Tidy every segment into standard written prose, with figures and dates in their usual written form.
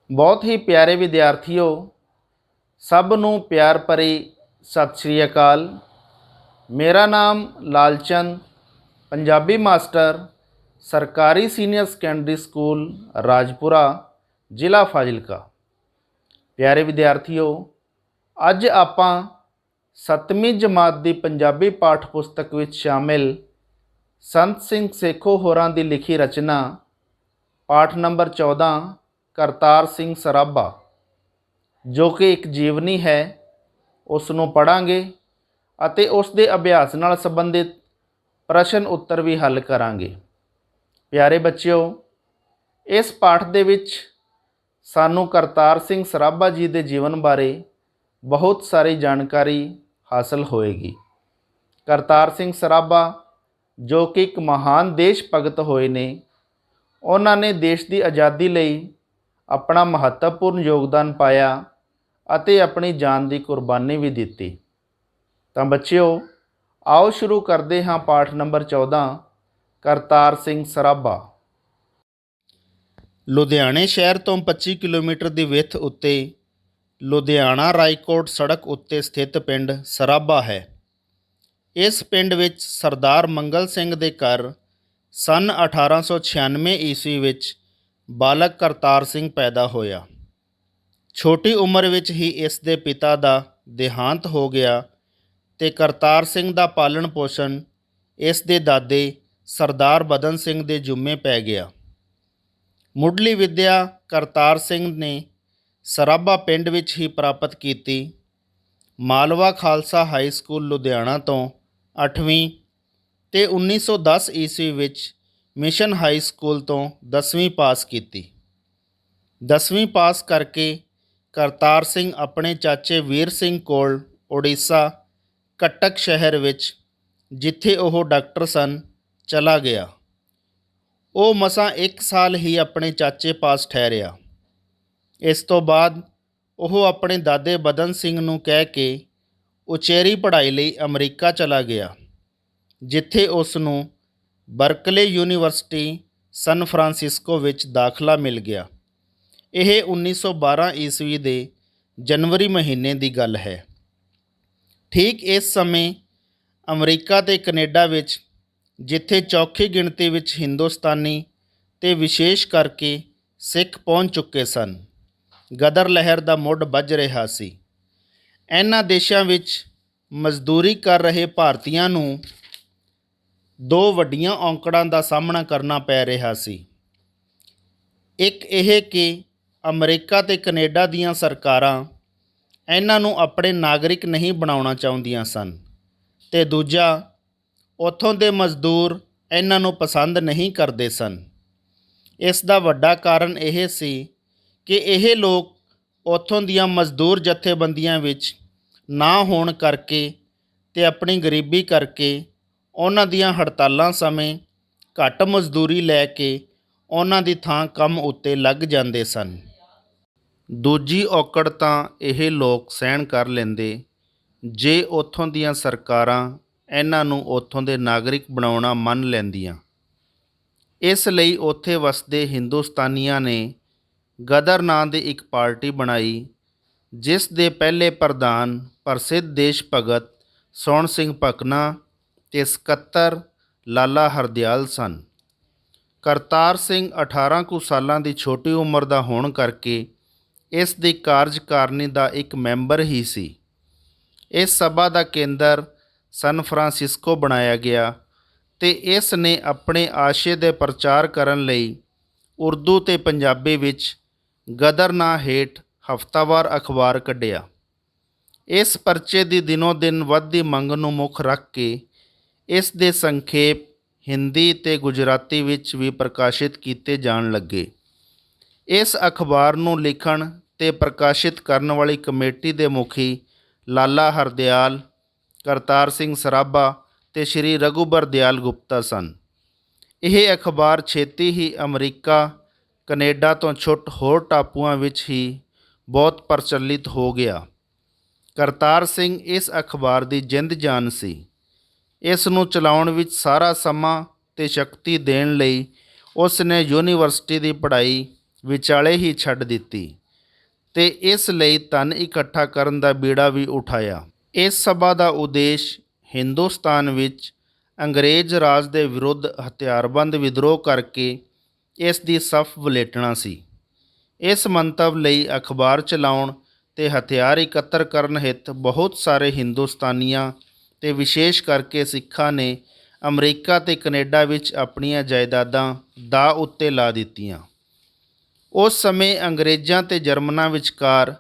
ਬਹੁਤ ਹੀ ਪਿਆਰੇ ਵਿਦਿਆਰਥੀਓ, ਸਭ ਨੂੰ ਪਿਆਰ ਭਰੀ ਸਤਿ ਸ਼੍ਰੀ ਅਕਾਲ। ਮੇਰਾ ਨਾਮ ਲਾਲਚੰਦ, ਪੰਜਾਬੀ ਮਾਸਟਰ, ਸਰਕਾਰੀ ਸੀਨੀਅਰ ਸੈਕੰਡਰੀ ਸਕੂਲ ਰਾਜਪੁਰਾ, ਜ਼ਿਲ੍ਹਾ ਫਾਜ਼ਿਲਕਾ। ਪਿਆਰੇ ਵਿਦਿਆਰਥੀਓ, ਅੱਜ ਆਪਾਂ 7ਵੀਂ ਜਮਾਤ ਦੀ ਪੰਜਾਬੀ ਪਾਠ ਪੁਸਤਕ ਵਿੱਚ ਸ਼ਾਮਿਲ ਸੰਤ ਸਿੰਘ ਸੇਖੋਂ ਹੋਰਾਂ ਦੀ ਲਿਖੀ ਰਚਨਾ ਪਾਠ ਨੰਬਰ 14 ਕਰਤਾਰ ਸਿੰਘ ਸਰਾਭਾ, ਜੋ ਕਿ ਇੱਕ ਜੀਵਨੀ ਹੈ, ਉਸ ਨੂੰ ਪੜ੍ਹਾਂਗੇ ਅਤੇ ਉਸ ਦੇ ਅਭਿਆਸ ਨਾਲ ਸੰਬੰਧਿਤ ਪ੍ਰਸ਼ਨ ਉੱਤਰ ਵੀ ਹੱਲ ਕਰਾਂਗੇ। ਪਿਆਰੇ ਬੱਚਿਓ, ਇਸ ਪਾਠ ਦੇ ਵਿੱਚ ਸਾਨੂੰ ਕਰਤਾਰ ਸਿੰਘ ਸਰਾਭਾ ਜੀ ਦੇ ਜੀਵਨ ਬਾਰੇ ਬਹੁਤ ਸਾਰੀ ਜਾਣਕਾਰੀ ਹਾਸਲ ਹੋਏਗੀ। ਕਰਤਾਰ ਸਿੰਘ ਸਰਾਭਾ ਜੋ ਕਿ ਇੱਕ ਮਹਾਨ ਦੇਸ਼ ਭਗਤ ਹੋਏ ਨੇ, ਉਹਨਾਂ ਨੇ ਦੇਸ਼ ਦੀ ਆਜ਼ਾਦੀ ਲਈ ਆਪਣਾ ਮਹੱਤਵਪੂਰਨ ਯੋਗਦਾਨ ਪਾਇਆ ਅਤੇ ਆਪਣੀ ਜਾਨ ਦੀ ਕੁਰਬਾਨੀ ਵੀ ਦਿੱਤੀ। ਤਾਂ ਬੱਚਿਓ, ਆਓ ਸ਼ੁਰੂ ਕਰਦੇ ਹਾਂ ਪਾਠ ਨੰਬਰ 14 ਕਰਤਾਰ ਸਿੰਘ ਸਰਾਭਾ। ਲੁਧਿਆਣੇ ਸ਼ਹਿਰ ਤੋਂ 25 ਕਿਲੋਮੀਟਰ ਦੀ ਵਿੱਥ ਉੱਤੇ ਲੁਧਿਆਣਾ ਰਾਏਕੋਟ ਸੜਕ ਉੱਤੇ ਸਥਿਤ ਪਿੰਡ ਸਰਾਭਾ ਹੈ। ਇਸ ਪਿੰਡ ਵਿੱਚ ਸਰਦਾਰ ਮੰਗਲ ਸਿੰਘ ਦੇ ਘਰ ਸੰਨ 1896 ਈਸਵੀ ਵਿੱਚ ਬਾਲਕ ਕਰਤਾਰ ਸਿੰਘ ਪੈਦਾ ਹੋਇਆ। ਛੋਟੀ ਉਮਰ ਵਿੱਚ ਹੀ ਇਸ ਦੇ ਪਿਤਾ ਦਾ ਦੇਹਾਂਤ ਹੋ ਗਿਆ ਤੇ ਕਰਤਾਰ ਸਿੰਘ ਦਾ ਪਾਲਣ ਪੋਸ਼ਣ ਇਸ ਦੇ ਦਾਦੇ ਸਰਦਾਰ ਬਦਨ ਸਿੰਘ ਦੇ ਜੁੰਮੇ ਪੈ ਗਿਆ। ਮੁੱਢਲੀ ਵਿੱਦਿਆ ਕਰਤਾਰ ਸਿੰਘ ਨੇ ਸਰਾਭਾ ਪਿੰਡ ਵਿੱਚ ਹੀ ਪ੍ਰਾਪਤ ਕੀਤੀ। ਮਾਲਵਾ ਖਾਲਸਾ ਹਾਈ ਸਕੂਲ ਲੁਧਿਆਣਾ ਤੋਂ 8ਵੀਂ ਤੇ 1910 ਈਸਵੀ ਵਿੱਚ ਮਿਸ਼ਨ ਹਾਈ ਸਕੂਲ ਤੋਂ 10ਵੀਂ ਪਾਸ ਕੀਤੀ। 10ਵੀਂ ਪਾਸ ਕਰਕੇ ਕਰਤਾਰ ਸਿੰਘ ਆਪਣੇ ਚਾਚੇ ਵੀਰ ਸਿੰਘ ਕੋਲ ਉੜੀਸਾ ਕਟਕ ਸ਼ਹਿਰ ਵਿੱਚ, ਜਿੱਥੇ ਉਹ ਡਾਕਟਰ ਸਨ, ਚਲਾ ਗਿਆ। ਉਹ ਮਸਾਂ 1 ਸਾਲ ਹੀ ਆਪਣੇ ਚਾਚੇ ਪਾਸ ਠਹਿਰਿਆ। ਇਸ ਤੋਂ ਬਾਅਦ ਉਹ ਆਪਣੇ ਦਾਦੇ ਬਦਨ ਸਿੰਘ ਨੂੰ ਕਹਿ ਕੇ ਉਚੇਰੀ ਪੜ੍ਹਾਈ ਲਈ ਅਮਰੀਕਾ ਚਲਾ ਗਿਆ, ਜਿੱਥੇ ਉਸ ਨੂੰ ਬਰਕਲੇ ਯੂਨੀਵਰਸਿਟੀ ਸਨ ਫਰਾਂਸਿਸਕੋ ਵਿੱਚ ਦਾਖਲਾ ਮਿਲ ਗਿਆ। ਇਹ 1912 ਈਸਵੀ ਦੇ ਜਨਵਰੀ ਮਹੀਨੇ ਦੀ ਗੱਲ ਹੈ। ਠੀਕ ਇਸ ਸਮੇਂ ਅਮਰੀਕਾ ਤੇ ਕੈਨੇਡਾ ਵਿੱਚ, ਜਿੱਥੇ ਚੌਥੀ ਗਿਣਤੀ ਵਿੱਚ ਹਿੰਦੁਸਤਾਨੀ ਤੇ ਵਿਸ਼ੇਸ਼ ਕਰਕੇ ਸਿੱਖ ਪਹੁੰਚ ਚੁੱਕੇ ਸਨ, ਗਦਰ ਲਹਿਰ ਦਾ ਮੁੱਢ ਬੱਝ ਰਿਹਾ ਸੀ। ਇਹਨਾਂ ਦੇਸ਼ਾਂ ਵਿੱਚ ਮਜ਼ਦੂਰੀ ਕਰ ਰਹੇ ਭਾਰਤੀਆਂ ਨੂੰ 2 ਵੱਡੀਆਂ ਔਕੜਾਂ ਦਾ ਸਾਹਮਣਾ ਕਰਨਾ ਪੈ ਰਿਹਾ ਸੀ। ਇੱਕ ਇਹ ਕਿ ਅਮਰੀਕਾ ਤੇ ਕੈਨੇਡਾ ਦੀਆਂ ਸਰਕਾਰਾਂ ਇਹਨਾਂ ਨੂੰ ਆਪਣੇ ਨਾਗਰਿਕ ਨਹੀਂ ਬਣਾਉਣਾ ਚਾਹੁੰਦੀਆਂ ਸਨ, ਤੇ ਦੂਜਾ, ਉੱਥੋਂ ਦੇ ਮਜ਼ਦੂਰ ਇਹਨਾਂ ਨੂੰ ਪਸੰਦ ਨਹੀਂ ਕਰਦੇ ਸਨ। ਇਸ ਦਾ ਵੱਡਾ ਕਾਰਨ ਇਹ ਸੀ ਕਿ ਇਹ ਲੋਕ ਉੱਥੋਂ ਦੀਆਂ ਮਜ਼ਦੂਰ ਜਥੇਬੰਦੀਆਂ ਵਿੱਚ ਨਾ ਹੋਣ ਕਰਕੇ ਤੇ ਆਪਣੀ ਗਰੀਬੀ ਕਰਕੇ ਉਹਨਾਂ ਦੀਆਂ ਹੜਤਾਲਾਂ ਸਮੇਂ ਘੱਟ ਮਜ਼ਦੂਰੀ ਲੈ ਕੇ ਉਹਨਾਂ ਦੀ ਥਾਂ ਕੰਮ ਉੱਤੇ ਲੱਗ ਜਾਂਦੇ ਸਨ। ਦੂਜੀ ਔਕੜ ਤਾਂ ਇਹ ਲੋਕ ਸਹਿਣ ਕਰ ਲੈਂਦੇ ਜੇ ਉੱਥੋਂ ਦੀਆਂ ਸਰਕਾਰਾਂ ਇਹਨਾਂ ਨੂੰ ਉੱਥੋਂ ਦੇ ਨਾਗਰਿਕ ਬਣਾਉਣਾ ਮੰਨ ਲੈਂਦੀਆਂ। ਇਸ ਲਈ ਉੱਥੇ ਵਸਦੇ ਹਿੰਦੁਸਤਾਨੀਆਂ ਨੇ ਗਦਰ ਨਾਂ ਦੀ ਇੱਕ ਪਾਰਟੀ ਬਣਾਈ, ਜਿਸ ਦੇ ਪਹਿਲੇ ਪ੍ਰਧਾਨ ਪ੍ਰਸਿੱਧ ਦੇਸ਼ ਭਗਤ ਸੋਹਣ ਸਿੰਘ ਭਕਨਾ ਤੇ ਸਕੱਤਰ ਲਾਲਾ ਹਰਦਿਆਲ ਸਨ। ਕਰਤਾਰ ਸਿੰਘ 18 ਕੁ ਸਾਲਾਂ ਦੀ ਛੋਟੀ ਉਮਰ ਦਾ ਹੋਣ ਕਰਕੇ ਇਸ ਦੀ ਕਾਰਜਕਾਰਨੀ ਦਾ ਇੱਕ ਮੈਂਬਰ ਹੀ ਸੀ। ਇਸ ਸਭਾ ਦਾ ਕੇਂਦਰ ਸਨ ਫਰਾਂਸਿਸਕੋ ਬਣਾਇਆ ਗਿਆ ਤੇ ਇਸ ਨੇ ਆਪਣੇ ਆਸ਼ੇ ਦੇ ਪ੍ਰਚਾਰ ਕਰਨ ਲਈ ਉਰਦੂ ਤੇ ਪੰਜਾਬੀ ਵਿੱਚ ਗਦਰ ਨਾਂ ਹੇਠ ਹਫ਼ਤਾਵਾਰ ਅਖਬਾਰ ਕੱਢਿਆ। ਇਸ ਪਰਚੇ ਦੀ ਦਿਨੋਂ ਦਿਨ ਵੱਧਦੀ ਮੰਗ ਨੂੰ ਮੁੱਖ ਰੱਖ ਕੇ ਇਸ ਦੇ ਸੰਖੇਪ ਹਿੰਦੀ ਤੇ ਗੁਜਰਾਤੀ ਵਿੱਚ ਵੀ ਪ੍ਰਕਾਸ਼ਿਤ ਕੀਤੇ ਜਾਣ ਲੱਗੇ। ਇਸ ਅਖਬਾਰ ਨੂੰ ਲਿਖਣ ਤੇ ਪ੍ਰਕਾਸ਼ਿਤ ਕਰਨ ਵਾਲੀ ਕਮੇਟੀ ਦੇ ਮੁਖੀ ਲਾਲਾ ਹਰਦਿਆਲ, ਕਰਤਾਰ ਸਿੰਘ ਸਰਾਭਾ ਤੇ ਸ਼੍ਰੀ ਰਘੂਬਰ ਦਿਆਲ ਗੁਪਤਾ ਸਨ। ਇਹ ਅਖਬਾਰ ਛੇਤੀ ਹੀ ਅਮਰੀਕਾ, ਕੈਨੇਡਾ ਤੋਂ ਛੁੱਟ ਹੋਰ ਟਾਪੂਆਂ ਵਿੱਚ ਹੀ ਬਹੁਤ ਪ੍ਰਚਲਿਤ ਹੋ ਗਿਆ। ਕਰਤਾਰ ਸਿੰਘ ਇਸ ਅਖਬਾਰ ਦੀ ਜਿੰਦ ਜਾਨ ਸੀ। ਇਸ ਨੂੰ ਚਲਾਉਣ ਵਿੱਚ ਸਾਰਾ ਸਮਾਂ ਤੇ ਸ਼ਕਤੀ ਦੇਣ ਲਈ ਉਸ ਨੇ ਯੂਨੀਵਰਸਿਟੀ ਦੀ ਪੜ੍ਹਾਈ ਵਿਚਾਲੇ ਹੀ ਛੱਡ ਦਿੱਤੀ ਤੇ ਇਸ ਲਈ ਧਨ ਇਕੱਠਾ ਕਰਨ ਦਾ ਬੀੜਾ ਵੀ ਉਠਾਇਆ। ਇਸ ਸਭਾ ਦਾ ਉਦੇਸ਼ ਹਿੰਦੁਸਤਾਨ ਵਿੱਚ ਅੰਗਰੇਜ਼ ਰਾਜ ਦੇ ਵਿਰੁੱਧ ਹਥਿਆਰਬੰਦ ਵਿਦਰੋਹ ਕਰਕੇ ਇਸ ਦੀ ਸਫ ਵਲੇਟਣਾ ਸੀ। ਇਸ ਮੰਤਵ ਲਈ ਅਖਬਾਰ ਚਲਾਉਣ ਤੇ ਹਥਿਆਰ ਇਕੱਤਰ ਕਰਨ ਹਿੱਤ ਬਹੁਤ ਸਾਰੇ ਹਿੰਦੁਸਤਾਨੀਆਂ ਤੇ ਵਿਸ਼ੇਸ਼ ਕਰਕੇ ਸਿੱਖਾਂ ਨੇ ਅਮਰੀਕਾ ਤੇ ਕੈਨੇਡਾ ਵਿੱਚ ਆਪਣੀਆਂ ਜਾਇਦਾਦਾਂ ਦਾਅ ਉੱਤੇ ਲਾ ਦਿੱਤੀਆਂ। ਉਸ ਸਮੇਂ ਅੰਗਰੇਜ਼ਾਂ ਤੇ ਜਰਮਨਾਂ ਵਿਚਕਾਰ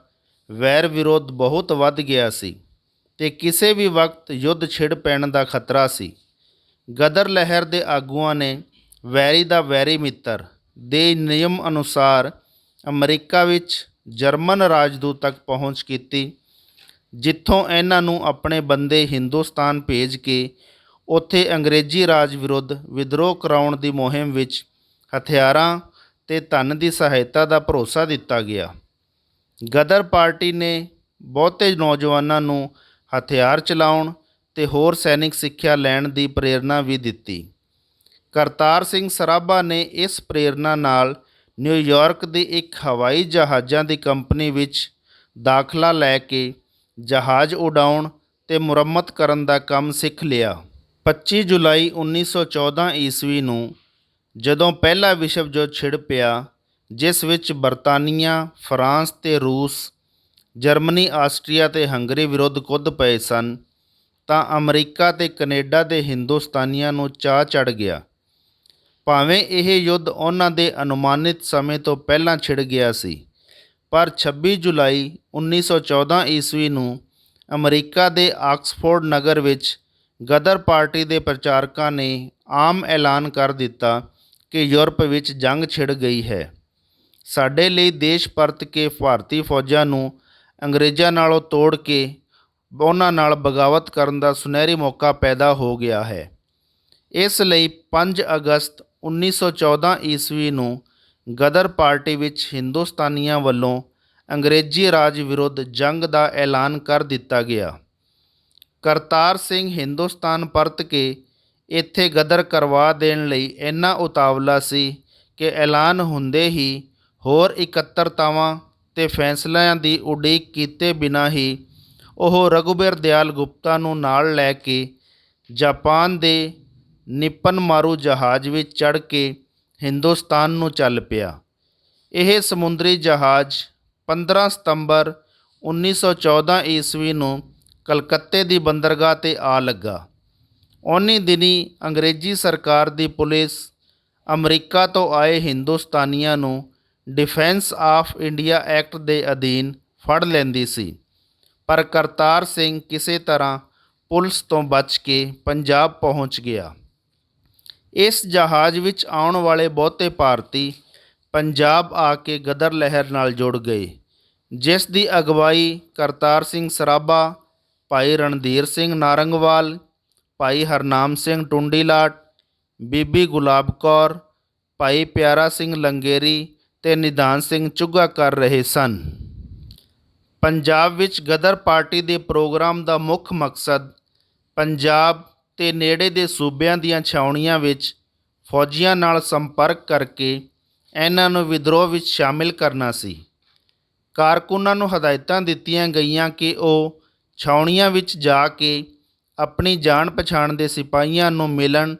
ਵੈਰ ਵਿਰੋਧ ਬਹੁਤ ਵੱਧ ਗਿਆ ਸੀ ਤੇ ਕਿਸੇ ਵੀ ਵਕਤ ਯੁੱਧ ਛਿੜ ਪੈਣ ਦਾ ਖਤਰਾ ਸੀ। ਗਦਰ ਲਹਿਰ ਦੇ ਆਗੂਆਂ ਨੇ ਵੈਰੀ ਦਾ ਵੈਰੀ ਮਿੱਤਰ ਦੇ ਨਿਯਮ ਅਨੁਸਾਰ ਅਮਰੀਕਾ ਵਿੱਚ ਜਰਮਨ ਰਾਜਦੂਤ ਤੱਕ ਪਹੁੰਚ ਕੀਤੀ, ਜਿੱਥੋਂ ਇਹਨਾਂ ਨੂੰ ਆਪਣੇ ਬੰਦੇ ਹਿੰਦੁਸਤਾਨ ਭੇਜ ਕੇ ਉੱਥੇ ਅੰਗਰੇਜ਼ੀ ਰਾਜ ਵਿਰੁੱਧ ਵਿਦਰੋਹ ਕਰਾਉਣ ਦੀ ਮੁਹਿੰਮ ਵਿੱਚ ਹਥਿਆਰਾਂ ਤੇ ਧਨ ਦੀ ਸਹਾਇਤਾ ਦਾ ਭਰੋਸਾ ਦਿੱਤਾ ਗਿਆ। ਗਦਰ ਪਾਰਟੀ ਨੇ ਬਹੁਤੇ ਨੌਜਵਾਨਾਂ ਨੂੰ ਹਥਿਆਰ ਚਲਾਉਣ ਤੇ ਹੋਰ ਸੈਨਿਕ ਸਿੱਖਿਆ ਲੈਣ ਦੀ ਪ੍ਰੇਰਨਾ ਵੀ ਦਿੱਤੀ। ਕਰਤਾਰ ਸਿੰਘ ਸਰਾਭਾ ਨੇ ਇਸ ਪ੍ਰੇਰਨਾ ਨਾਲ ਨਿਊਯਾਰਕ ਦੀ ਇੱਕ ਹਵਾਈ ਜਹਾਜ਼ਾਂ ਦੀ ਕੰਪਨੀ ਵਿੱਚ ਦਾਖਲਾ ਲੈ ਕੇ ਜਹਾਜ਼ ਉਡਾਉਣ ਤੇ ਮੁਰੰਮਤ ਕਰਨ ਦਾ ਕੰਮ ਸਿੱਖ ਲਿਆ। 25 ਜੁਲਾਈ 1914 ਈਸਵੀ ਨੂੰ ਜਦੋਂ ਪਹਿਲਾ ਵਿਸ਼ਵ ਯੁੱਧ ਛਿੜ ਪਿਆ, ਜਿਸ ਵਿੱਚ ਬਰਤਾਨੀਆ, ਫਰਾਂਸ ਤੇ ਰੂਸ, ਜਰਮਨੀ, ਆਸਟਰੀਆ ਤੇ ਹੰਗਰੀ ਵਿਰੁੱਧ ਕੁੱਦ ਪਏ ਸਨ, ਤਾਂ ਅਮਰੀਕਾ ਤੇ ਕੈਨੇਡਾ ਦੇ ਹਿੰਦੁਸਤਾਨੀਆਂ ਨੂੰ ਚਾਅ ਚੜ੍ਹ ਗਿਆ। ਭਾਵੇਂ ਇਹ ਯੁੱਧ ਉਹਨਾਂ ਦੇ ਅਨੁਮਾਨਿਤ ਸਮੇਂ ਤੋਂ ਪਹਿਲਾਂ ਛਿੜ ਗਿਆ ਸੀ, ਪਰ 26 ਜੁਲਾਈ 1914 ਈਸਵੀ ਨੂੰ ਅਮਰੀਕਾ ਦੇ ਆਕਸਫੋਰਡ ਨਗਰ ਵਿੱਚ ਗਦਰ ਪਾਰਟੀ ਦੇ ਪ੍ਰਚਾਰਕਾਂ ਨੇ ਆਮ ਐਲਾਨ ਕਰ ਦਿੱਤਾ ਕਿ ਯੂਰਪ ਵਿੱਚ ਜੰਗ ਛਿੜ ਗਈ ਹੈ। ਸਾਡੇ ਲਈ ਦੇਸ਼ ਪਰਤ ਕੇ ਭਾਰਤੀ ਫੌਜਾਂ ਨੂੰ ਅੰਗਰੇਜ਼ਾਂ ਨਾਲੋਂ ਤੋੜ ਕੇ ਉਹਨਾਂ ਨਾਲ ਬਗਾਵਤ ਕਰਨ ਦਾ ਸੁਨਹਿਰੀ ਮੌਕਾ ਪੈਦਾ ਹੋ ਗਿਆ ਹੈ। ਇਸ ਲਈ 5 ਅਗਸਤ 1914 ਈਸਵੀ ਨੂੰ ਗਦਰ ਪਾਰਟੀ ਵਿੱਚ ਹਿੰਦੁਸਤਾਨੀਆਂ ਵੱਲੋਂ ਅੰਗਰੇਜ਼ੀ ਰਾਜ ਵਿਰੁੱਧ ਜੰਗ ਦਾ ਐਲਾਨ ਕਰ ਦਿੱਤਾ ਗਿਆ। ਕਰਤਾਰ ਸਿੰਘ ਹਿੰਦੁਸਤਾਨ ਪਰਤ ਕੇ ਇੱਥੇ ਗਦਰ ਕਰਵਾ ਦੇਣ ਲਈ ਇੰਨਾ ਉਤਾਵਲਾ ਸੀ ਕਿ ਐਲਾਨ ਹੁੰਦੇ ਹੀ ਹੋਰ ਇਕੱਤਰਤਾਵਾਂ ਤੇ ਫੈਸਲਿਆਂ ਦੀ ਉਡੀਕ ਕੀਤੇ ਬਿਨਾਂ ਹੀ ਉਹ ਰਘੁਬੀਰ ਦਿਆਲ ਗੁਪਤਾ ਨੂੰ ਨਾਲ ਲੈ ਕੇ ਜਾਪਾਨ ਦੇ ਨਿਪਨ ਮਾਰੂ ਜਹਾਜ਼ ਵਿੱਚ ਚੜ੍ਹ ਕੇ ਹਿੰਦੁਸਤਾਨ ਨੂੰ ਚੱਲ ਪਿਆ। ਇਹ ਸਮੁੰਦਰੀ ਜਹਾਜ਼ 15 ਸਤੰਬਰ 1914 ਈਸਵੀ ਨੂੰ ਕਲਕੱਤੇ ਦੀ ਬੰਦਰਗਾਹ 'ਤੇ ਆ ਲੱਗਾ। ਉਨੀ ਦਿਨੀ ਅੰਗਰੇਜ਼ੀ ਸਰਕਾਰ ਦੀ ਪੁਲਿਸ ਅਮਰੀਕਾ ਤੋਂ ਆਏ ਹਿੰਦੁਸਤਾਨੀਆਂ ਨੂੰ ਡਿਫੈਂਸ ਆਫ ਇੰਡੀਆ ਐਕਟ ਦੇ ਅਧੀਨ ਫੜ ਲੈਂਦੀ ਸੀ, ਪਰ ਕਰਤਾਰ ਸਿੰਘ ਕਿਸੇ ਤਰ੍ਹਾਂ ਪੁਲਿਸ ਤੋਂ ਬਚ ਕੇ ਪੰਜਾਬ ਪਹੁੰਚ ਗਿਆ। ਇਸ ਜਹਾਜ਼ ਵਿੱਚ ਆਉਣ ਵਾਲੇ ਬਹੁਤੇ ਭਾਰਤੀ ਪੰਜਾਬ ਆ ਕੇ ਗਦਰ ਲਹਿਰ ਨਾਲ ਜੁੜ ਗਏ, ਜਿਸ ਦੀ ਅਗਵਾਈ ਕਰਤਾਰ ਸਿੰਘ ਸਰਾਭਾ, ਭਾਈ ਰਣਧੀਰ ਸਿੰਘ ਨਾਰੰਗਵਾਲ, ਭਾਈ ਹਰਨਾਮ ਸਿੰਘ ਟੁੰਡੀਲਾਟ, ਬੀਬੀ ਗੁਲਾਬ ਕੌਰ, ਭਾਈ ਪਿਆਰਾ ਸਿੰਘ ਲੰਗੇਰੀ ਤੇ ਨਿਧਾਨ ਸਿੰਘ ਚੁੱਗਾ ਕਰ ਰਹੇ ਸਨ। ਪੰਜਾਬ ਵਿੱਚ ਗਦਰ ਪਾਰਟੀ ਦੇ ਪ੍ਰੋਗਰਾਮ ਦਾ ਮੁੱਖ ਮਕਸਦ ਪੰਜਾਬ ਤੇ ਨੇੜੇ ਦੇ ਸੂਬਿਆਂ ਦੀਆਂ ਛਾਉਣੀਆਂ ਵਿੱਚ ਫੌਜੀਆਂ ਨਾਲ ਸੰਪਰਕ ਕਰਕੇ ਇਹਨਾਂ ਨੂੰ ਵਿਦਰੋਹ ਵਿੱਚ ਸ਼ਾਮਿਲ ਕਰਨਾ ਸੀ। ਕਾਰਕੁਨਾਂ ਨੂੰ ਹਦਾਇਤਾਂ ਦਿੱਤੀਆਂ ਗਈਆਂ ਕਿ ਉਹ ਛਾਉਣੀਆਂ ਵਿੱਚ ਜਾ ਕੇ ਆਪਣੀ ਜਾਣ ਪਛਾਣ ਦੇ ਸਿਪਾਹੀਆਂ ਨੂੰ ਮਿਲਣ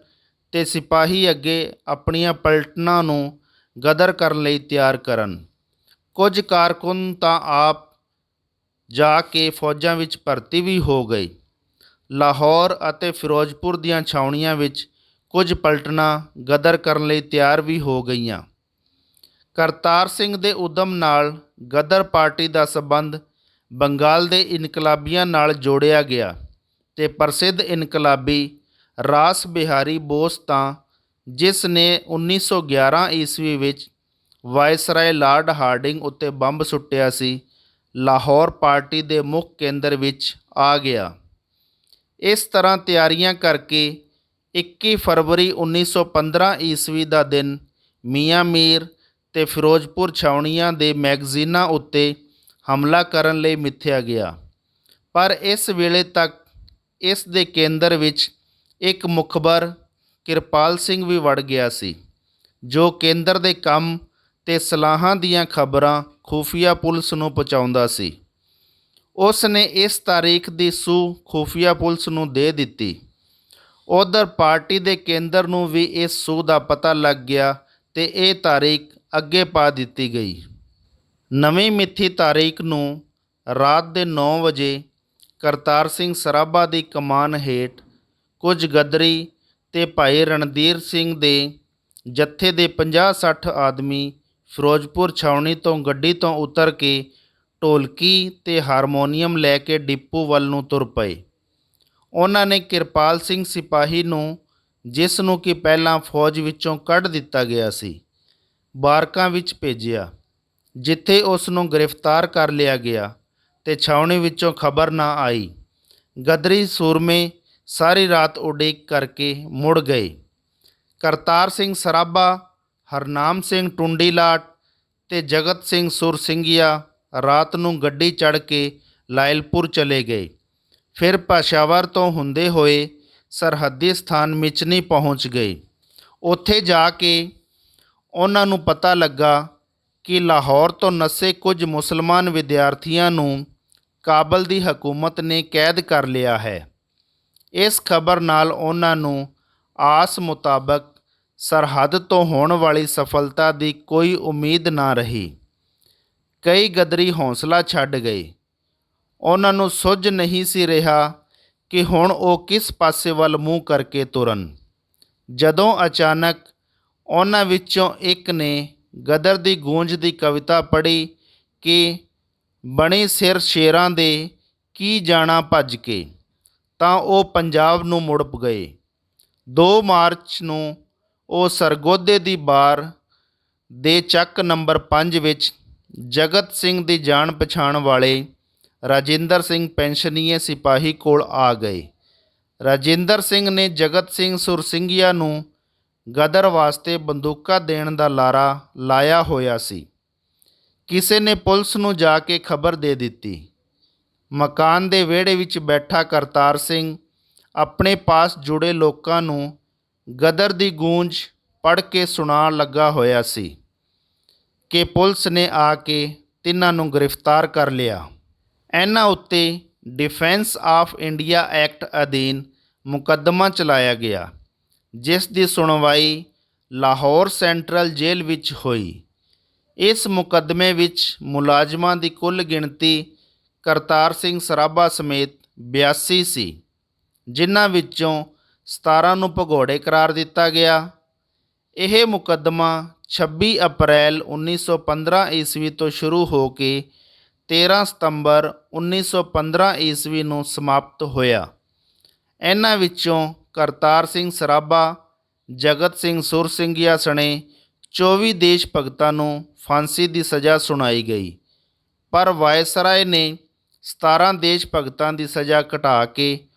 ਤੇ ਸਿਪਾਹੀ ਅੱਗੇ ਆਪਣੀਆਂ ਪਲਟਨਾਂ ਨੂੰ ਗਦਰ ਕਰਨ ਲਈ ਤਿਆਰ ਕਰਨ। ਕੁਝ ਕਾਰਕੁਨ ਤਾਂ ਆਪ ਜਾ ਕੇ ਫੌਜਾਂ ਵਿੱਚ ਭਰਤੀ ਵੀ ਹੋ ਗਏ। ਲਾਹੌਰ ਅਤੇ ਫਿਰੋਜ਼ਪੁਰ ਦੀਆਂ ਛਾਉਣੀਆਂ ਵਿੱਚ ਕੁਝ ਪਲਟਨਾਂ ਗਦਰ ਕਰਨ ਲਈ ਤਿਆਰ ਵੀ ਹੋ ਗਈਆਂ। ਕਰਤਾਰ ਸਿੰਘ ਦੇ ਉਦਮ ਨਾਲ ਗਦਰ ਪਾਰਟੀ ਦਾ ਸੰਬੰਧ ਬੰਗਾਲ ਦੇ ਇਨਕਲਾਬੀਆਂ ਨਾਲ ਜੋੜਿਆ ਗਿਆ ਤੇ ਪ੍ਰਸਿੱਧ ਇਨਕਲਾਬੀ ਰਾਸ ਬਿਹਾਰੀ ਬੋਸ ਤਾਂ, ਜਿਸ ਨੇ 1911 ਈਸਵੀ ਵਿੱਚ ਵਾਇਸਰਾਏ ਲਾਰਡ ਹਾਰਡਿੰਗ ਉੱਤੇ ਬੰਬ ਸੁੱਟਿਆ ਸੀ, ਲਾਹੌਰ ਪਾਰਟੀ ਦੇ ਮੁੱਖ ਕੇਂਦਰ ਵਿੱਚ ਆ ਗਿਆ। ਇਸ ਤਰ੍ਹਾਂ ਤਿਆਰੀਆਂ ਕਰਕੇ 21 ਫਰਵਰੀ 1915 ਈਸਵੀ ਦਾ ਦਿਨ ਮੀਆਂ ਮੀਰ ਤੇ ਫਿਰੋਜ਼ਪੁਰ ਛਾਉਣੀਆਂ ਦੇ ਮੈਗਜ਼ੀਨਾਂ ਉੱਤੇ ਹਮਲਾ ਕਰਨ ਲਈ ਮਿੱਥਿਆ ਗਿਆ, ਪਰ ਇਸ ਵੇਲੇ ਤੱਕ ਇਸ ਦੇ ਕੇਂਦਰ ਵਿੱਚ ਇੱਕ ਮੁਖਬਰ ਕਿਰਪਾਲ ਸਿੰਘ ਵੀ ਵੜ ਗਿਆ ਸੀ, ਜੋ ਕੇਂਦਰ ਦੇ ਕੰਮ ਤੇ ਸਲਾਹਾਂ ਦੀਆਂ ਖਬਰਾਂ ਖੂਫੀਆ ਪੁਲਿਸ ਨੂੰ ਪਹੁੰਚਾਉਂਦਾ ਸੀ। ਉਸ ਨੇ ਇਸ ਤਾਰੀਖ ਦੀ ਸੂਹ ਖੂਫੀਆ ਪੁਲਿਸ ਨੂੰ ਦੇ ਦਿੱਤੀ। ਉਧਰ ਪਾਰਟੀ ਦੇ ਕੇਂਦਰ ਨੂੰ ਵੀ ਇਸ ਸੂਹ ਦਾ ਪਤਾ ਲੱਗ ਗਿਆ ਤੇ ਇਹ ਤਾਰੀਖ ਅੱਗੇ ਪਾ ਦਿੱਤੀ ਗਈ। ਨਵੀਂ ਮਿੱਥੀ ਤਾਰੀਖ ਨੂੰ ਰਾਤ ਦੇ 9 ਵਜੇ ਕਰਤਾਰ ਸਿੰਘ ਸਰਾਭਾ ਦੀ ਕਮਾਨ ਹੇਠ ਕੁਝ ਗਦਰੀ ਤੇ ਭਾਈ ਰਣਧੀਰ ਸਿੰਘ ਦੇ ਜੱਥੇ ਦੇ 50-60 ਆਦਮੀ ਫਿਰੋਜ਼ਪੁਰ ਛਾਉਣੀ ਤੋਂ ਗੱਡੀ ਤੋਂ ਉਤਰ ਕੇ ਢੋਲਕੀ ਤੇ ਹਾਰਮੋਨੀਅਮ ਲੈ ਕੇ ਡਿਪੂ ਵੱਲ ਨੂੰ ਤੁਰ ਪਏ। ਉਹਨਾਂ ਨੇ ਕਿਰਪਾਲ ਸਿੰਘ ਸਿਪਾਹੀ ਨੂੰ, ਜਿਸ ਨੂੰ ਕਿ ਪਹਿਲਾਂ ਫੌਜ ਵਿੱਚੋਂ ਕੱਢ ਦਿੱਤਾ ਗਿਆ ਸੀ, ਬਾਰਕਾਂ ਵਿੱਚ ਭੇਜਿਆ, ਜਿੱਥੇ ਉਸ ਨੂੰ ਗ੍ਰਿਫਤਾਰ ਕਰ ਲਿਆ ਗਿਆ ਤੇ ਛਾਉਣੀ ਵਿੱਚੋਂ ਖਬਰ ਨਾ ਆਈ। ਗਦਰੀ ਸੂਰਮੇ ਸਾਰੀ ਰਾਤ ਉਡੀਕ ਕਰਕੇ ਮੁੜ ਗਏ। ਕਰਤਾਰ ਸਿੰਘ ਸਰਾਭਾ, ਹਰਨਾਮ ਸਿੰਘ ਟੁੰਡੀਲਾਟ ਤੇ ਜਗਤ ਸਿੰਘ ਸੁਰਸਿੰਘੀਆ ਰਾਤ ਨੂੰ ਗੱਡੀ ਚੜ੍ਹ ਕੇ ਲਾਇਲਪੁਰ ਚਲੇ ਗਏ। ਫਿਰ ਪੇਸ਼ਾਵਰ ਤੋਂ ਹੁੰਦੇ ਹੋਏ ਸਰਹੱਦੀ ਸਥਾਨ ਮਿਚਨੀ ਪਹੁੰਚ ਗਏ। ਉੱਥੇ ਜਾ ਕੇ ਉਹਨਾਂ ਨੂੰ ਪਤਾ ਲੱਗਾ ਕਿ ਲਾਹੌਰ ਤੋਂ ਨਸੇ ਕੁਝ ਮੁਸਲਮਾਨ ਵਿਦਿਆਰਥੀਆਂ ਨੂੰ ਕਾਬਲ ਦੀ ਹਕੂਮਤ ਨੇ ਕੈਦ ਕਰ ਲਿਆ ਹੈ। ਇਸ ਖਬਰ ਨਾਲ ਉਹਨਾਂ ਨੂੰ ਆਸ ਮੁਤਾਬਕ ਸਰਹੱਦ ਤੋਂ ਹੋਣ ਵਾਲੀ ਸਫਲਤਾ ਦੀ ਕੋਈ ਉਮੀਦ ਨਾ ਰਹੀ। ਕਈ ਗਦਰੀ ਹੌਸਲਾ ਛੱਡ ਗਏ। ਉਹਨਾਂ ਨੂੰ ਸੁੱਝ ਨਹੀਂ ਸੀ ਰਿਹਾ ਕਿ ਹੁਣ ਉਹ ਕਿਸ ਪਾਸੇ ਵੱਲ ਮੂੰਹ ਕਰਕੇ ਤੁਰਨ, ਜਦੋਂ ਅਚਾਨਕ ਉਹਨਾਂ ਵਿੱਚੋਂ ਇੱਕ ਨੇ ਗਦਰ ਦੀ ਗੂੰਜ ਦੀ ਕਵਿਤਾ ਪੜ੍ਹੀ ਕਿ ਬਣੀ ਸਿਰ ਸ਼ੇਰਾਂ ਦੇ ਕੀ ਜਾਣਾ ਭੱਜ ਕੇ, ਤਾਂ ਉਹ ਪੰਜਾਬ ਨੂੰ ਮੁੜ ਗਏ। 2 ਮਾਰਚ ਨੂੰ ਉਹ ਸਰਗੋਧੇ ਦੀ ਬਾਰ ਦੇ ਚੱਕ ਨੰਬਰ 5 ਵਿੱਚ ਜਗਤ ਸਿੰਘ ਦੀ ਜਾਣ ਪਛਾਣ ਵਾਲੇ ਰਾਜਿੰਦਰ ਸਿੰਘ ਪੈਨਸ਼ਨੀਏ ਸਿਪਾਹੀ ਕੋਲ ਆ ਗਏ। ਰਾਜਿੰਦਰ ਸਿੰਘ ਨੇ ਜਗਤ ਸਿੰਘ ਸੁਰਸਿੰਘੀਆ ਨੂੰ ਗਦਰ ਵਾਸਤੇ ਬੰਦੂਕਾਂ ਦੇਣ ਦਾ ਲਾਰਾ ਲਾਇਆ ਹੋਇਆ ਸੀ। ਕਿਸੇ ਨੇ ਪੁਲਿਸ ਨੂੰ ਜਾ ਕੇ ਖਬਰ ਦੇ ਦਿੱਤੀ। ਮਕਾਨ ਦੇ ਵਿਹੜੇ ਵਿੱਚ ਬੈਠਾ ਕਰਤਾਰ ਸਿੰਘ ਆਪਣੇ ਪਾਸ ਜੁੜੇ ਲੋਕਾਂ ਨੂੰ ਗਦਰ ਦੀ ਗੂੰਜ ਪੜ੍ਹ ਕੇ ਸੁਣਾਉਣ ਲੱਗਾ ਹੋਇਆ ਸੀ ਕਿ ਪੁਲਿਸ ਨੇ ਆ ਕੇ ਤਿੰਨਾਂ ਨੂੰ ਗ੍ਰਿਫਤਾਰ ਕਰ ਲਿਆ। ਇਹਨਾਂ ਉੱਤੇ ਡਿਫੈਂਸ ਆਫ ਇੰਡੀਆ ਐਕਟ ਅਧੀਨ ਮੁਕੱਦਮਾ ਚਲਾਇਆ ਗਿਆ, ਜਿਸ ਦੀ ਸੁਣਵਾਈ ਲਾਹੌਰ ਸੈਂਟਰਲ ਜੇਲ੍ਹ ਵਿੱਚ ਹੋਈ। ਇਸ ਮੁਕੱਦਮੇ ਵਿੱਚ ਮੁਲਾਜ਼ਮਾਂ ਦੀ ਕੁੱਲ ਗਿਣਤੀ ਕਰਤਾਰ ਸਿੰਘ ਸਰਾਭਾ ਸਮੇਤ 82 ਸੀ, ਜਿਨ੍ਹਾਂ ਵਿੱਚੋਂ 17 ਨੂੰ ਭਗੌੜੇ ਕਰਾਰ ਦਿੱਤਾ ਗਿਆ। ਇਹ ਮੁਕੱਦਮਾ 26 ਅਪ੍ਰੈਲ 1915 ਈਸਵੀ ਤੋਂ ਸ਼ੁਰੂ ਹੋ ਕੇ 13 ਸਤੰਬਰ 1915 ਈਸਵੀ ਨੂੰ ਸਮਾਪਤ ਹੋਇਆ। ਇਹਨਾਂ ਵਿੱਚੋਂ ਕਰਤਾਰ ਸਿੰਘ ਸਰਾਭਾ, ਜਗਤ ਸਿੰਘ ਸੁਰਸਿੰਘੀਆ ਸਣੇ 24 ਦੇਸ਼ ਭਗਤਾਂ ਨੂੰ ਫਾਂਸੀ ਦੀ ਸਜ਼ਾ ਸੁਣਾਈ ਗਈ, ਪਰ ਵਾਇਸਰਾਏ ਨੇ 17 ਦੇਸ਼ ਭਗਤਾਂ ਦੀ ਸਜ਼ਾ ਘਟਾ ਕੇ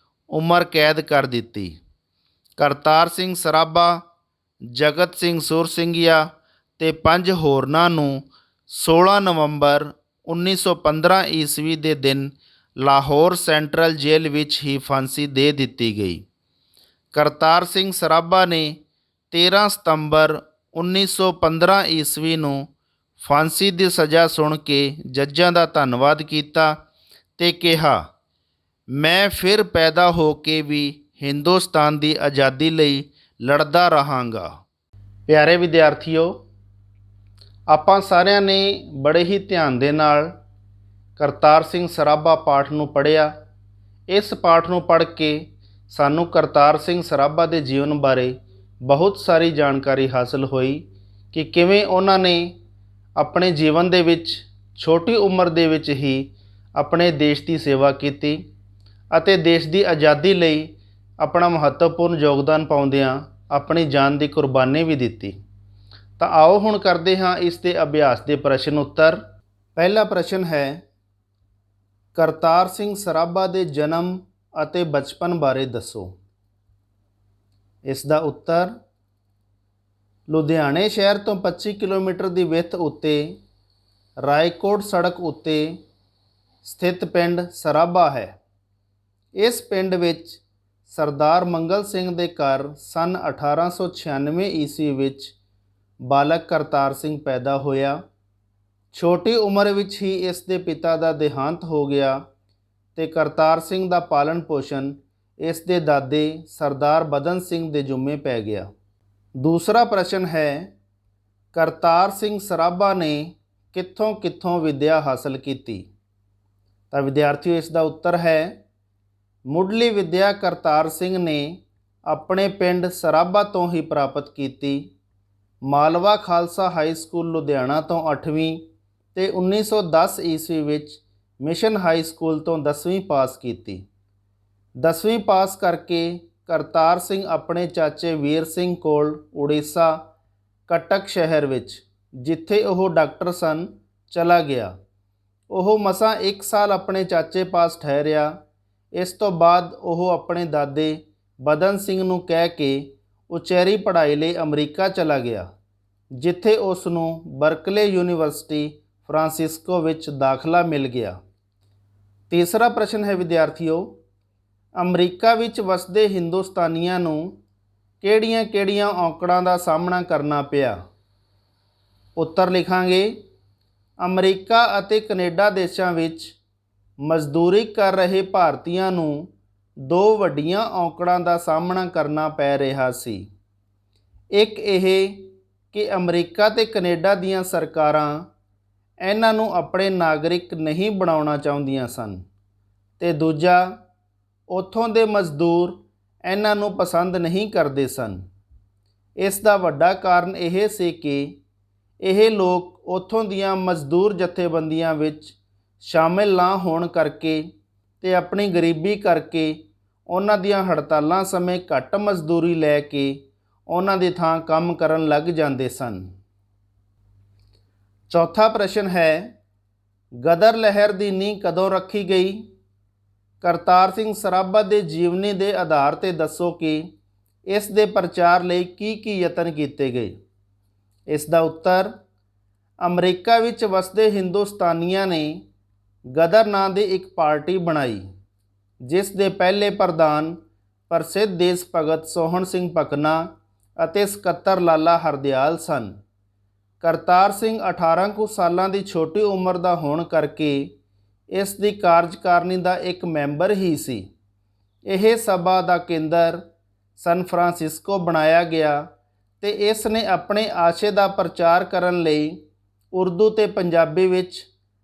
ਉਮਰ ਕੈਦ ਕਰ ਦਿੱਤੀ। ਕਰਤਾਰ ਸਿੰਘ ਸਰਾਭਾ, ਜਗਤ ਸਿੰਘ ਸੁਰਸਿੰਘੀਆ ਤੇ 5 ਹੋਰਨਾਂ ਨੂੰ 16 ਨਵੰਬਰ 1915 ਈਸਵੀ ਦੇ ਦਿਨ ਲਾਹੌਰ ਸੈਂਟਰਲ ਜੇਲ੍ਹ ਵਿੱਚ ਹੀ ਫਾਂਸੀ ਦੇ ਦਿੱਤੀ ਗਈ। ਕਰਤਾਰ ਸਿੰਘ ਸਰਾਭਾ ਨੇ 13 ਸਤੰਬਰ 1915 ਈਸਵੀ ਨੂੰ ਫਾਂਸੀ ਦੀ ਸਜ਼ਾ ਸੁਣ ਕੇ ਜੱਜਾਂ ਦਾ ਧੰਨਵਾਦ ਕੀਤਾ ਤੇ ਕਿਹਾ, ਮੈਂ ਫਿਰ ਪੈਦਾ ਹੋ ਕੇ ਵੀ ਹਿੰਦੁਸਤਾਨ ਦੀ ਆਜ਼ਾਦੀ ਲਈ ਲੜਦਾ ਰਹਾਂਗਾ। ਪਿਆਰੇ ਵਿਦਿਆਰਥੀਓ, ਆਪਾਂ ਸਾਰਿਆਂ ਨੇ ਬੜੇ ਹੀ ਧਿਆਨ ਦੇ ਨਾਲ ਕਰਤਾਰ ਸਿੰਘ ਸਰਾਭਾ ਪਾਠ ਨੂੰ ਪੜ੍ਹਿਆ। ਇਸ ਪਾਠ ਨੂੰ ਪੜ੍ਹ ਕੇ ਸਾਨੂੰ ਕਰਤਾਰ ਸਿੰਘ ਸਰਾਭਾ ਦੇ ਜੀਵਨ ਬਾਰੇ ਬਹੁਤ ਸਾਰੀ ਜਾਣਕਾਰੀ ਹਾਸਲ ਹੋਈ ਕਿ ਕਿਵੇਂ ਉਹਨਾਂ ਨੇ ਆਪਣੇ ਜੀਵਨ ਦੇ ਵਿੱਚ ਛੋਟੀ ਉਮਰ ਦੇ ਵਿੱਚ ਹੀ ਆਪਣੇ ਦੇਸ਼ ਦੀ ਸੇਵਾ ਕੀਤੀ ਅਤੇ ਦੇਸ਼ ਦੀ ਆਜ਼ਾਦੀ ਲਈ ਆਪਣਾ ਮਹੱਤਵਪੂਰਨ ਯੋਗਦਾਨ ਪਾਉਂਦਿਆਂ ਆਪਣੀ ਜਾਨ ਦੀ ਕੁਰਬਾਨੀ ਵੀ ਦਿੱਤੀ। ਤਾਂ ਆਓ ਹੁਣ ਕਰਦੇ ਹਾਂ ਇਸ ਦੇ ਅਭਿਆਸ ਦੇ ਪ੍ਰਸ਼ਨ ਉੱਤਰ। ਪਹਿਲਾ ਪ੍ਰਸ਼ਨ ਹੈ, ਕਰਤਾਰ ਸਿੰਘ ਸਰਾਭਾ ਦੇ ਜਨਮ ਅਤੇ ਬਚਪਨ ਬਾਰੇ ਦੱਸੋ। ਇਸ ਦਾ ਉੱਤਰ, ਲੁਧਿਆਣੇ ਸ਼ਹਿਰ ਤੋਂ 25 ਕਿਲੋਮੀਟਰ ਦੀ ਵਿੱਥ ਉੱਤੇ ਰਾਏਕੋਟ ਸੜਕ ਉੱਤੇ ਸਥਿਤ ਪਿੰਡ ਸਰਾਭਾ ਹੈ। ਇਸ ਪਿੰਡ ਵਿੱਚ ਸਰਦਾਰ ਮੰਗਲ ਸਿੰਘ ਦੇ ਘਰ ਸੰਨ 1896 ਈਸਵੀ ਵਿੱਚ ਬਾਲਕ ਕਰਤਾਰ ਸਿੰਘ ਪੈਦਾ ਹੋਇਆ। ਛੋਟੀ ਉਮਰ ਵਿੱਚ ਹੀ ਇਸ ਦੇ ਪਿਤਾ ਦਾ ਦੇਹਾਂਤ ਹੋ ਗਿਆ ਤੇ ਕਰਤਾਰ ਸਿੰਘ ਦਾ ਪਾਲਣ ਪੋਸ਼ਣ ਇਸ ਦੇ ਦਾਦੇ ਸਰਦਾਰ ਬਦਨ ਸਿੰਘ ਦੇ ਜ਼ਿੰਮੇ ਪੈ ਗਿਆ। ਦੂਸਰਾ ਪ੍ਰਸ਼ਨ ਹੈ, ਕਰਤਾਰ ਸਿੰਘ ਸਰਾਭਾ ਨੇ ਕਿੱਥੋਂ ਕਿੱਥੋਂ ਵਿੱਦਿਆ ਹਾਸਲ ਕੀਤੀ? ਤਾਂ ਵਿਦਿਆਰਥੀਓ, ਇਸ ਦਾ ਉੱਤਰ ਹੈ ਮੁੱਢਲੀ ਵਿੱਦਿਆ ਕਰਤਾਰ ਸਿੰਘ ਨੇ ਆਪਣੇ ਪਿੰਡ ਸਰਾਭਾ ਤੋਂ ਹੀ ਪ੍ਰਾਪਤ ਕੀਤੀ। ਮਾਲਵਾ ਖਾਲਸਾ ਹਾਈ ਸਕੂਲ ਲੁਧਿਆਣਾ ਤੋਂ 8ਵੀਂ ਤੇ 1910 ਈਸਵੀ ਵਿੱਚ ਮਿਸ਼ਨ ਹਾਈ ਸਕੂਲ ਤੋਂ 10ਵੀਂ ਪਾਸ ਕੀਤੀ। 10ਵੀਂ ਪਾਸ ਕਰਕੇ ਕਰਤਾਰ ਸਿੰਘ ਆਪਣੇ ਚਾਚੇ ਵੀਰ ਸਿੰਘ ਕੋਲ ਉੜੀਸਾ ਕਟਕ ਸ਼ਹਿਰ ਵਿੱਚ, ਜਿੱਥੇ ਉਹ ਡਾਕਟਰ ਸਨ, ਚਲਾ ਗਿਆ। ਉਹ ਮਸਾਂ 1 ਸਾਲ ਆਪਣੇ ਚਾਚੇ ਪਾਸ ਠਹਿਰਿਆ। ਇਸ ਤੋਂ ਬਾਅਦ ਉਹ ਆਪਣੇ ਦਾਦੇ ਬਦਨ ਸਿੰਘ ਨੂੰ ਕਹਿ ਕੇ ਉਚੇਰੀ ਪੜ੍ਹਾਈ ਲਈ ਅਮਰੀਕਾ ਚਲਾ ਗਿਆ, ਜਿੱਥੇ ਉਸ ਨੂੰ ਬਰਕਲੇ ਯੂਨੀਵਰਸਿਟੀ ਫਰਾਂਸਿਸਕੋ ਵਿੱਚ ਦਾਖਲਾ ਮਿਲ ਗਿਆ। ਤੀਸਰਾ ਪ੍ਰਸ਼ਨ ਹੈ ਵਿਦਿਆਰਥੀਓ, ਅਮਰੀਕਾ ਵਿੱਚ ਵਸਦੇ ਹਿੰਦੁਸਤਾਨੀਆਂ ਨੂੰ ਕਿਹੜੀਆਂ-ਕਿਹੜੀਆਂ ਔਕੜਾਂ ਦਾ ਸਾਹਮਣਾ ਕਰਨਾ ਪਿਆ? ਉੱਤਰ ਲਿਖਾਂਗੇ, ਅਮਰੀਕਾ ਅਤੇ ਕੈਨੇਡਾ ਦੇਸ਼ਾਂ ਵਿੱਚ ਮਜ਼ਦੂਰੀ ਕਰ ਰਹੇ ਭਾਰਤੀਆਂ ਨੂੰ 2 ਵੱਡੀਆਂ ਔਕੜਾਂ ਦਾ ਸਾਹਮਣਾ ਕਰਨਾ ਪੈ ਰਿਹਾ ਸੀ। ਇੱਕ ਇਹ ਕਿ ਅਮਰੀਕਾ ਤੇ ਕੈਨੇਡਾ ਦੀਆਂ ਸਰਕਾਰਾਂ ਇਹਨਾਂ ਨੂੰ ਆਪਣੇ ਨਾਗਰਿਕ ਨਹੀਂ ਬਣਾਉਣਾ ਚਾਹੁੰਦੀਆਂ ਸਨ, ਤੇ ਦੂਜਾ, ਉੱਥੋਂ ਦੇ ਮਜ਼ਦੂਰ ਇਹਨਾਂ ਨੂੰ ਪਸੰਦ ਨਹੀਂ ਕਰਦੇ ਸਨ। ਇਸ ਦਾ ਵੱਡਾ ਕਾਰਨ ਇਹ ਸੀ ਕਿ ਇਹ ਲੋਕ ਉੱਥੋਂ ਦੀਆਂ ਮਜ਼ਦੂਰ ਜਥੇਬੰਦੀਆਂ ਵਿੱਚ ਸ਼ਾਮਿਲ ਨਾ ਹੋਣ ਕਰਕੇ ਤੇ ਆਪਣੀ ਗਰੀਬੀ ਕਰਕੇ ਉਹਨਾਂ ਦੀਆਂ ਹੜਤਾਲਾਂ ਸਮੇਂ ਘੱਟ ਮਜ਼ਦੂਰੀ ਲੈ ਕੇ ਉਹਨਾਂ ਦੀ ਥਾਂ ਕੰਮ ਕਰਨ ਲੱਗ ਜਾਂਦੇ ਸਨ। ਚੌਥਾ ਪ੍ਰਸ਼ਨ ਹੈ, ਗਦਰ ਲਹਿਰ ਦੀ ਨੀਂਹ ਕਦੋਂ ਰੱਖੀ ਗਈ? ਕਰਤਾਰ ਸਿੰਘ ਸਰਾਭਾ ਦੇ ਜੀਵਨੀ ਦੇ ਆਧਾਰ 'ਤੇ ਦੱਸੋ ਕਿ ਇਸ ਦੇ ਪ੍ਰਚਾਰ ਲਈ ਕੀ ਯਤਨ ਕੀਤੇ ਗਏ? ਇਸ ਦਾ ਉੱਤਰ, ਅਮਰੀਕਾ ਵਿੱਚ ਵਸਦੇ ਹਿੰਦੁਸਤਾਨੀਆਂ ਨੇ ਗਦਰ ਨਾਂ ਦੀ ਇੱਕ ਪਾਰਟੀ ਬਣਾਈ, ਜਿਸ ਦੇ ਪਹਿਲੇ ਪ੍ਰਧਾਨ ਪ੍ਰਸਿੱਧ ਦੇਸ਼ ਭਗਤ ਸੋਹਣ ਸਿੰਘ ਭਕਨਾ ਅਤੇ ਸਕੱਤਰ ਲਾਲਾ ਹਰਦਿਆਲ ਸਨ। ਕਰਤਾਰ ਸਿੰਘ 18 ਕੁ ਸਾਲਾਂ ਦੀ ਛੋਟੀ ਉਮਰ ਦਾ ਹੋਣ ਕਰਕੇ ਇਸ ਦੀ ਕਾਰਜਕਾਰਨੀ ਦਾ ਇੱਕ ਮੈਂਬਰ ਹੀ ਸੀ। ਇਹ ਸਭਾ ਦਾ ਕੇਂਦਰ ਸਨ ਫਰਾਂਸਿਸਕੋ ਬਣਾਇਆ ਗਿਆ ਤੇ ਇਸ ਨੇ ਆਪਣੇ ਆਸ਼ੇ ਦਾ ਪ੍ਰਚਾਰ ਕਰਨ ਲਈ ਉਰਦੂ ਤੇ ਪੰਜਾਬੀ ਵਿੱਚ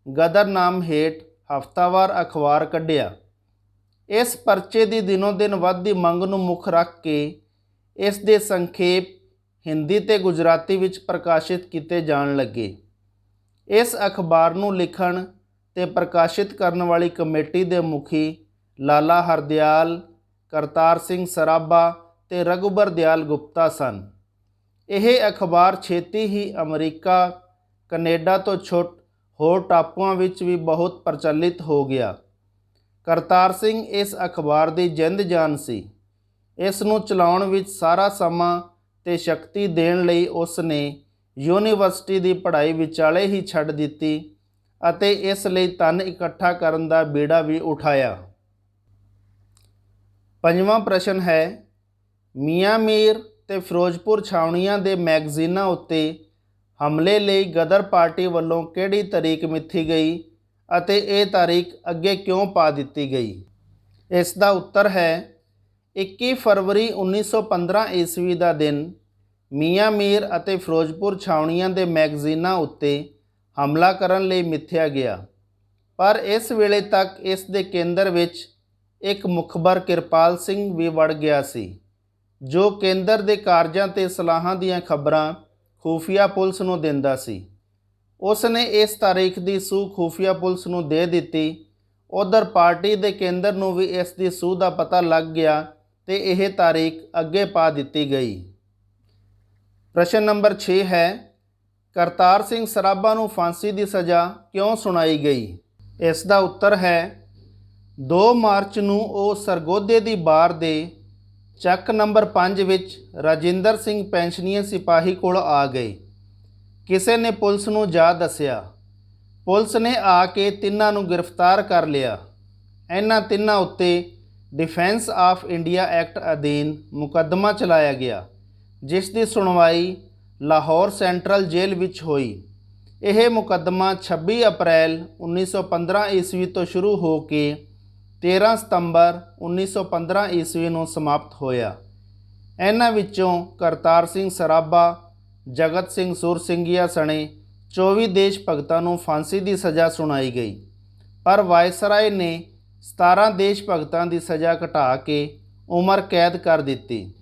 ਗਦਰ ਨਾਮ ਹੇਠ ਹਫ਼ਤਾਵਾਰ ਅਖਬਾਰ ਕੱਢਿਆ। ਇਸ ਪਰਚੇ ਦੀ ਦਿਨੋਂ ਦਿਨ ਵੱਧਦੀ ਮੰਗ ਨੂੰ ਮੁੱਖ ਰੱਖ ਕੇ ਇਸ ਦੇ ਸੰਖੇਪ ਹਿੰਦੀ ਤੇ ਗੁਜਰਾਤੀ ਵਿੱਚ ਪ੍ਰਕਾਸ਼ਿਤ ਕੀਤੇ ਜਾਣ ਲੱਗੇ। ਇਸ ਅਖਬਾਰ ਨੂੰ ਲਿਖਣ ਤੇ ਪ੍ਰਕਾਸ਼ਿਤ ਕਰਨ ਵਾਲੀ ਕਮੇਟੀ ਦੇ ਮੁਖੀ ਲਾਲਾ ਹਰਦਿਆਲ, ਕਰਤਾਰ ਸਿੰਘ ਸਰਾਭਾ ਤੇ ਰਘੁਬਰ ਦਿਆਲ ਗੁਪਤਾ ਸਨ। ਇਹ ਅਖਬਾਰ ਛੇਤੀ ਹੀ ਅਮਰੀਕਾ, ਕੈਨੇਡਾ ਤੋਂ ਹੋਰ ਟਾਪੂਆਂ ਵਿੱਚ ਵੀ ਬਹੁਤ ਪ੍ਰਚਲਿਤ ਹੋ ਗਿਆ। ਕਰਤਾਰ ਸਿੰਘ ਇਸ ਅਖਬਾਰ ਦੀ ਜਿੰਦ ਜਾਨ ਸੀ। ਇਸ ਨੂੰ ਚਲਾਉਣ ਵਿੱਚ ਸਾਰਾ ਸਮਾਂ ਤੇ ਸ਼ਕਤੀ ਦੇਣ ਲਈ ਉਸ ਨੇ ਯੂਨੀਵਰਸਿਟੀ ਦੀ ਪੜ੍ਹਾਈ ਵਿਚਾਲੇ ਹੀ ਛੱਡ ਦਿੱਤੀ ਅਤੇ ਇਸ ਲਈ ਧਨ ਇਕੱਠਾ ਕਰਨ ਦਾ ਬੀੜਾ ਵੀ ਉਠਾਇਆ। ਪੰਜਵਾਂ ਪ੍ਰਸ਼ਨ ਹੈ, ਮੀਆਂ ਮੀਰ ਤੇ ਫਿਰੋਜ਼ਪੁਰ ਛਾਉਣੀਆਂ ਦੇ ਮੈਗਜ਼ੀਨਾਂ ਉੱਤੇ ਹਮਲੇ ਲਈ ਗਦਰ ਪਾਰਟੀ ਵੱਲੋਂ ਕਿਹੜੀ ਤਾਰੀਖ ਮਿੱਥੀ ਗਈ ਅਤੇ ਇਹ ਤਾਰੀਖ ਅੱਗੇ ਕਿਉਂ ਪਾ ਦਿੱਤੀ ਗਈ? ਇਸ ਦਾ ਉੱਤਰ ਹੈ 21 ਫਰਵਰੀ 1915 ਈਸਵੀ ਦਾ ਦਿਨ ਮੀਆਂ ਮੀਰ ਅਤੇ ਫਿਰੋਜ਼ਪੁਰ ਛਾਉਣੀਆਂ ਦੇ ਮੈਗਜ਼ੀਨਾਂ ਉੱਤੇ ਹਮਲਾ ਕਰਨ ਲਈ ਮਿੱਥਿਆ ਗਿਆ, ਪਰ ਇਸ ਵੇਲੇ ਤੱਕ ਇਸ ਦੇ ਕੇਂਦਰ ਵਿੱਚ ਇੱਕ ਮੁਖਬਰ ਕਿਰਪਾਲ ਸਿੰਘ ਵੀ ਵੜ ਗਿਆ ਸੀ, ਜੋ ਕੇਂਦਰ ਦੇ ਕਾਰਜਾਂ ਤੇ ਸਲਾਹਾਂ ਦੀਆਂ ਖਬਰਾਂ ਖੂਫੀਆ ਪੁਲਿਸ ਨੂੰ ਦਿੰਦਾ ਸੀ। ਉਸ ਨੇ ਇਸ ਤਾਰੀਖ ਦੀ ਸੂਹ ਖੂਫੀਆ ਪੁਲਿਸ ਨੂੰ ਦੇ ਦਿੱਤੀ। ਉਧਰ ਪਾਰਟੀ ਦੇ ਕੇਂਦਰ ਨੂੰ ਵੀ ਇਸ ਦੀ ਸੂਹ ਦਾ ਪਤਾ ਲੱਗ ਗਿਆ ਤੇ ਇਹ ਤਾਰੀਖ ਅੱਗੇ ਪਾ ਦਿੱਤੀ ਗਈ। ਪ੍ਰਸ਼ਨ ਨੰਬਰ 6 ਹੈ, ਕਰਤਾਰ ਸਿੰਘ ਸਰਾਭਾ ਨੂੰ ਫਾਂਸੀ ਦੀ ਸਜ਼ਾ ਕਿਉਂ ਸੁਣਾਈ ਗਈ? ਇਸ ਦਾ ਉੱਤਰ ਹੈ 2 ਮਾਰਚ ਨੂੰ ਉਹ ਸਰਗੋਧੇ ਦੀ ਬਾਰ ਦੇ ਚੱਕ ਨੰਬਰ 5 ਵਿੱਚ ਰਾਜਿੰਦਰ ਸਿੰਘ ਪੈਨਸ਼ਨੀਰ ਸਿਪਾਹੀ ਕੋਲ ਆ ਗਏ। ਕਿਸੇ ਨੇ ਪੁਲਿਸ ਨੂੰ ਜਾ ਦੱਸਿਆ। ਪੁਲਿਸ ਨੇ ਆ ਕੇ ਤਿੰਨਾਂ ਨੂੰ ਗ੍ਰਿਫਤਾਰ ਕਰ ਲਿਆ। ਇਹਨਾਂ ਤਿੰਨਾਂ ਉੱਤੇ ਡਿਫੈਂਸ ਆਫ ਇੰਡੀਆ ਐਕਟ ਅਧੀਨ ਮੁਕੱਦਮਾ ਚਲਾਇਆ ਗਿਆ, ਜਿਸ ਦੀ ਸੁਣਵਾਈ ਲਾਹੌਰ ਸੈਂਟਰਲ ਜੇਲ੍ਹ ਵਿੱਚ ਹੋਈ। ਇਹ ਮੁਕੱਦਮਾ 26 ਅਪ੍ਰੈਲ 1915 ਈਸਵੀ ਤੋਂ ਸ਼ੁਰੂ ਹੋ ਕੇ 13 ਸਤੰਬਰ 1915 ਈਸਵੀ ਨੂੰ ਸਮਾਪਤ ਹੋਇਆ। ਇਹਨਾਂ ਵਿੱਚੋਂ ਕਰਤਾਰ ਸਿੰਘ ਸਰਾਭਾ, ਜਗਤ ਸਿੰਘ ਸੁਰਸਿੰਘੀਆ ਸਣੇ 24 ਦੇਸ਼ ਭਗਤਾਂ ਨੂੰ ਫਾਂਸੀ ਦੀ ਸਜ਼ਾ ਸੁਣਾਈ ਗਈ, ਪਰ ਵਾਇਸਰਾਏ ਨੇ 17 ਦੇਸ਼ ਭਗਤਾਂ ਦੀ ਸਜ਼ਾ ਘਟਾ ਕੇ ਉਮਰ ਕੈਦ ਕਰ ਦਿੱਤੀ।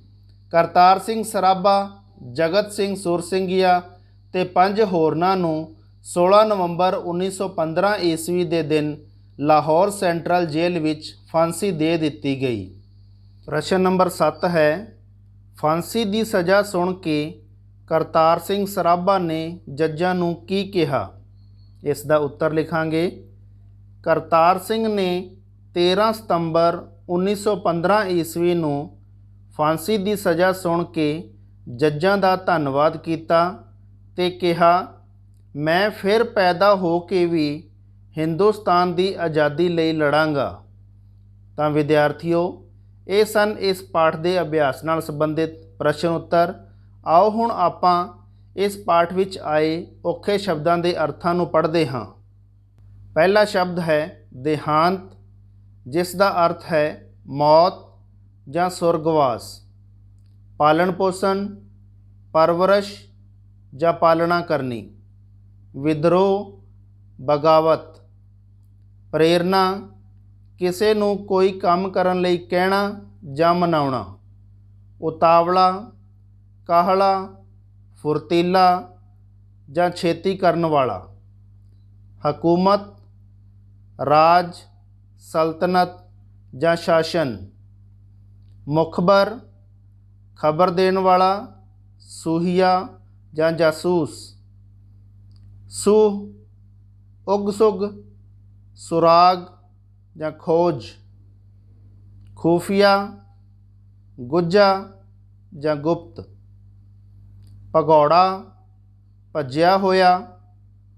ਕਰਤਾਰ ਸਿੰਘ ਸਰਾਭਾ, ਜਗਤ ਸਿੰਘ ਸੁਰਸਿੰਘੀਆ ਤੇ 5 ਹੋਰਨਾਂ ਨੂੰ 16 ਨਵੰਬਰ 1915 ਈਸਵੀ ਦੇ ਦਿਨ ਲਾਹੌਰ ਸੈਂਟਰਲ ਜੇਲ੍ਹ ਵਿੱਚ ਫਾਂਸੀ ਦੇ ਦਿੱਤੀ ਗਈ। ਪ੍ਰਸ਼ਨ ਨੰਬਰ 7 ਹੈ, ਫਾਂਸੀ ਦੀ ਸਜ਼ਾ ਸੁਣ ਕੇ ਕਰਤਾਰ ਸਿੰਘ ਸਰਾਭਾ ਨੇ ਜੱਜਾਂ ਨੂੰ ਕੀ ਕਿਹਾ? ਇਸ ਦਾ ਉੱਤਰ ਲਿਖਾਂਗੇ। ਕਰਤਾਰ ਸਿੰਘ ਨੇ 13 ਸਤੰਬਰ 1915 ਈਸਵੀ ਨੂੰ ਫਾਂਸੀ ਦੀ ਸਜ਼ਾ ਸੁਣ ਕੇ ਜੱਜਾਂ ਦਾ ਧੰਨਵਾਦ ਕੀਤਾ ਤੇ ਕਿਹਾ, ਮੈਂ ਫਿਰ ਪੈਦਾ ਹੋ ਕੇ ਵੀ ਹਿੰਦੁਸਤਾਨ ਦੀ ਆਜ਼ਾਦੀ ਲਈ ਲੜਾਂਗਾ। ਤਾਂ ਵਿਦਿਆਰਥੀਓ, ਇਹ ਸਨ ਇਸ ਪਾਠ ਦੇ ਅਭਿਆਸ ਨਾਲ ਸੰਬੰਧਿਤ ਪ੍ਰਸ਼ਨ ਉੱਤਰ। ਆਓ ਹੁਣ ਆਪਾਂ ਇਸ ਪਾਠ ਵਿੱਚ ਆਏ ਔਖੇ ਸ਼ਬਦਾਂ ਦੇ ਅਰਥਾਂ ਨੂੰ ਪੜ੍ਹਦੇ ਹਾਂ। ਪਹਿਲਾ ਸ਼ਬਦ ਹੈ ਦੇਹਾਂਤ, ਜਿਸ ਦਾ ਅਰਥ ਹੈ ਮੌਤ ਜਾਂ ਸੁਰਗਵਾਸ। ਪਾਲਣ ਪੋਸ਼ਣ, ਪਰਵਰਿਸ਼ ਜਾਂ ਪਾਲਣਾ ਕਰਨੀ। ਵਿਦਰੋਹ, ਬਗਾਵਤ। ਪ੍ਰੇਰਨਾ, ਕਿਸੇ ਨੂੰ ਕੋਈ ਕੰਮ ਕਰਨ ਲਈ ਕਹਿਣਾ ਜਾਂ ਮਨਾਉਣਾ। ਉਤਾਵਲਾ, ਕਾਹਲਾ, ਫੁਰਤੀਲਾ ਜਾਂ ਛੇਤੀ ਕਰਨ ਵਾਲਾ। ਹਕੂਮਤ, ਰਾਜ, ਸਲਤਨਤ ਜਾਂ ਸ਼ਾਸਨ। ਮੁਖਬਰ, ਖਬਰ ਦੇਣ ਵਾਲਾ, ਸੂਹੀਆ ਜਾਂ ਜਾਸੂਸ। ਸੂਹ, ਉਗ-ਸੁਗ, ਸੁਰਾਗ ਜਾਂ ਖੋਜ। ਖੂਫੀਆ, ਗੁੱਝਾ ਜਾਂ ਗੁਪਤ। ਭਗੌੜਾ, ਭੱਜਿਆ ਹੋਇਆ,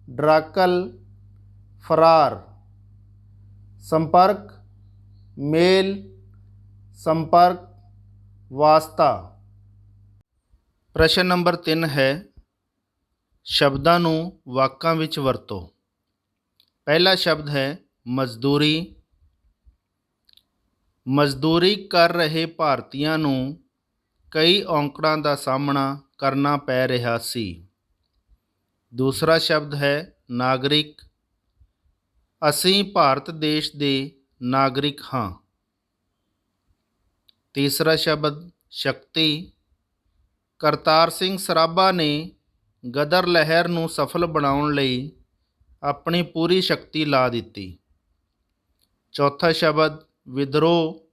ਡਰਾਕਲ, ਫਰਾਰ। ਸੰਪਰਕ, ਮੇਲ, ਸੰਪਰਕ, ਵਾਸਤਾ। ਪ੍ਰਸ਼ਨ ਨੰਬਰ 3 ਹੈ, ਸ਼ਬਦਾਂ ਨੂੰ ਵਾਕਾਂ ਵਿੱਚ ਵਰਤੋ। ਪਹਿਲਾ ਸ਼ਬਦ ਹੈ ਮਜ਼ਦੂਰੀ। ਮਜ਼ਦੂਰੀ ਕਰ ਰਹੇ ਭਾਰਤੀਆਂ ਨੂੰ ਕਈ ਔਕੜਾਂ ਦਾ ਸਾਹਮਣਾ ਕਰਨਾ ਪੈ ਰਿਹਾ ਸੀ। ਦੂਸਰਾ ਸ਼ਬਦ ਹੈ ਨਾਗਰਿਕ। ਅਸੀਂ ਭਾਰਤ ਦੇਸ਼ ਦੇ ਨਾਗਰਿਕ ਹਾਂ। ਤੀਸਰਾ ਸ਼ਬਦ ਸ਼ਕਤੀ। ਕਰਤਾਰ ਸਿੰਘ ਸਰਾਭਾ ਨੇ ਗਦਰ ਲਹਿਰ ਨੂੰ ਸਫਲ ਬਣਾਉਣ ਲਈ ਆਪਣੀ ਪੂਰੀ ਸ਼ਕਤੀ ਲਾ ਦਿੱਤੀ। ਚੌਥਾ ਸ਼ਬਦ ਵਿਦਰੋਹ।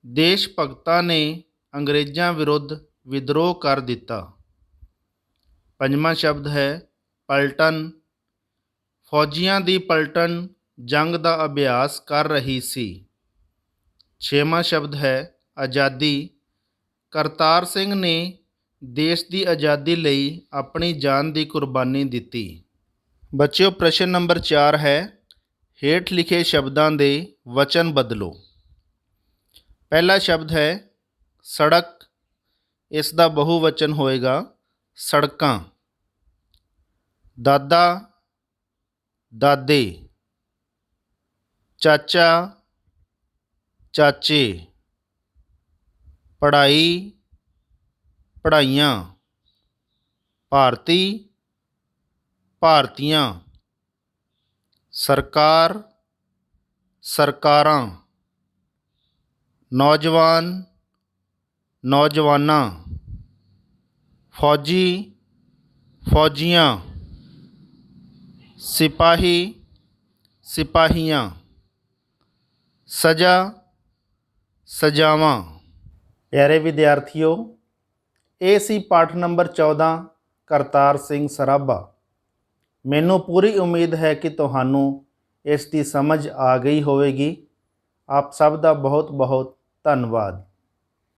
ਦੇਸ਼ ਭਗਤਾਂ ਨੇ ਅੰਗਰੇਜ਼ਾਂ ਵਿਰੁੱਧ ਵਿਦਰੋਹ ਕਰ ਦਿੱਤਾ। ਪੰਜਵਾਂ ਸ਼ਬਦ ਹੈ ਪਲਟਨ। ਫੌਜੀਆਂ ਦੀ ਪਲਟਨ ਜੰਗ ਦਾ ਅਭਿਆਸ ਕਰ ਰਹੀ ਸੀ। ਛੇਵਾਂ ਸ਼ਬਦ ਹੈ ਆਜ਼ਾਦੀ। ਕਰਤਾਰ ਸਿੰਘ ਨੇ ਦੇਸ਼ ਦੀ ਆਜ਼ਾਦੀ ਲਈ ਆਪਣੀ ਜਾਨ ਦੀ ਕੁਰਬਾਨੀ ਦਿੱਤੀ। ਬੱਚਿਓ, ਪ੍ਰਸ਼ਨ ਨੰਬਰ 4 ਹੈ, ਹੇਠ ਲਿਖੇ ਸ਼ਬਦਾਂ ਦੇ ਵਚਨ ਬਦਲੋ। ਪਹਿਲਾ ਸ਼ਬਦ ਹੈ ਸੜਕ। ਇਸ ਦਾ ਬਹੁਵਚਨ ਹੋਏਗਾ ਸੜਕਾਂ। ਦਾਦਾ, ਦਾਦੇ। ਚਾਚਾ, ਚਾਚੇ। ਪੜ੍ਹਾਈ, ਪੜ੍ਹਾਈਆਂ। ਭਾਰਤੀ, ਭਾਰਤੀਆਂ। ਸਰਕਾਰ, ਸਰਕਾਰਾਂ। ਨੌਜਵਾਨ, ਨੌਜਵਾਨਾਂ। ਫੌਜੀ, ਫੌਜੀਆਂ। ਸਿਪਾਹੀ, ਸਿਪਾਹੀਆਂ। ਸਜ਼ਾ, ਸਜ਼ਾਵਾਂ। ਪਿਆਰੇ ਵਿਦਿਆਰਥੀਓ, ਇਹ ਸੀ ਪਾਠ ਨੰਬਰ 14 ਕਰਤਾਰ ਸਿੰਘ ਸਰਾਭਾ। ਮੈਨੂੰ ਪੂਰੀ ਉਮੀਦ ਹੈ ਕਿ ਤੁਹਾਨੂੰ ਇਸ ਦੀ ਸਮਝ ਆ ਗਈ ਹੋਵੇਗੀ। ਆਪ ਸਭ ਦਾ ਬਹੁਤ ਬਹੁਤ ਧੰਨਵਾਦ।